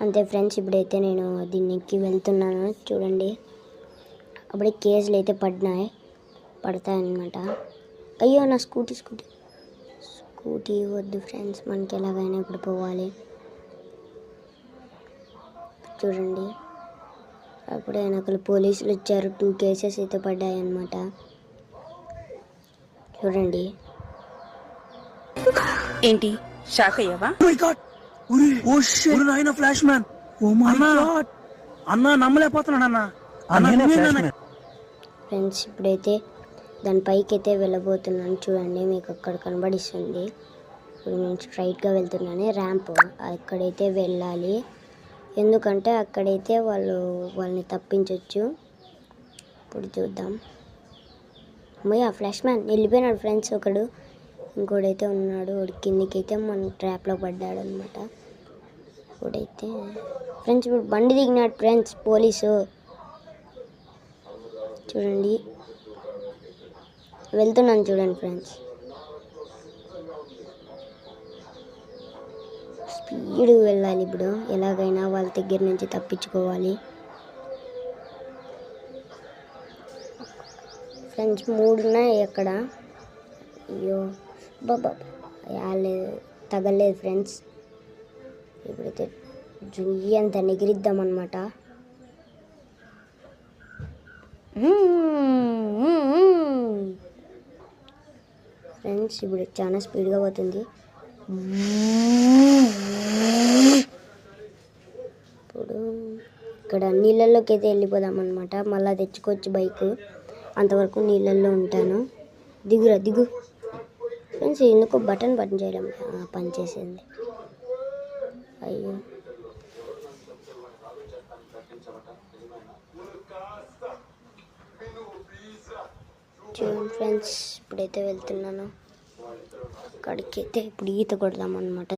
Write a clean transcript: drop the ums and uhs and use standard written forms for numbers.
అంతే ఫ్రెండ్స్, ఇప్పుడైతే నేను దీన్ని ఎక్కి వెళ్తున్నాను. చూడండి, అప్పుడే కేసులు అయితే పడతాయన్నమాట. అయ్యో నా స్కూటీ వద్దు ఫ్రెండ్స్, మనకి ఎలాగైనా ఇప్పుడు పోవాలి. చూడండి, అప్పుడే వెనకలు పోలీసులు వచ్చారు. 2 కేసెస్ అయితే పడ్డాయి అన్నమాట. చూడండి. ఏంటి షాక్ అయ్యావా? ఫ్లాష్ మ్యాన్, అన్నా నమ్మలేకపోతున్నాను ఫ్రెండ్స్, ఇప్పుడైతే దాని పైకి అయితే వెళ్ళబోతున్నాను. చూడండి, మీకు అక్కడ కనబడిస్తుంది. ఇప్పుడు నేను స్ట్రైట్గా వెళ్తున్నాను. ర్యాంప్ అక్కడైతే వెళ్ళాలి, ఎందుకంటే అక్కడైతే వాళ్ళని తప్పించవచ్చు. ఇప్పుడు చూద్దాం. అమ్మయ్య, ఫ్లాష్ మ్యాన్ వెళ్ళిపోయినాడు ఫ్రెండ్స్. ఇంకోడైతే ఉన్నాడు. వాడు కిందికైతే మన ట్రాప్లో పడ్డాడు అనమాట. ఇప్పుడైతే ఫ్రెండ్స్, ఇప్పుడు బండి దిగినాడు ఫ్రెండ్స్ పోలీసు. చూడండి, వెళ్తున్నాను చూడండి ఫ్రెండ్స్. స్పీడ్గా వెళ్ళాలి. ఇప్పుడు ఎలాగైనా వాళ్ళ దగ్గర నుంచి తప్పించుకోవాలి. ఫ్రెండ్స్ 3 ఉన్నాయి అక్కడ. అయ్యో బాబా, తగలేదు ఫ్రెండ్స్. ఇప్పుడైతే జుయ్యి అంత ఎగిరిద్దామన్నమాట. ఫ్రెండ్స్, ఇప్పుడు చాలా స్పీడ్గా పోతుంది. ఇప్పుడు ఇక్కడ నీళ్ళల్లోకి అయితే వెళ్ళిపోదాం అనమాట. మళ్ళీ తెచ్చుకోవచ్చు బైక్. అంతవరకు నీళ్ళల్లో ఉంటాను. దిగు ఫ్రెండ్స్. ఎందుకో బటన్ చేయడం పనిచేసింది. అయ్యో, చూడండి ఫ్రెండ్స్, ఇప్పుడైతే వెళ్తున్నాను అక్కడికైతే. ఇప్పుడు ఈత కొడదాం అనమాట.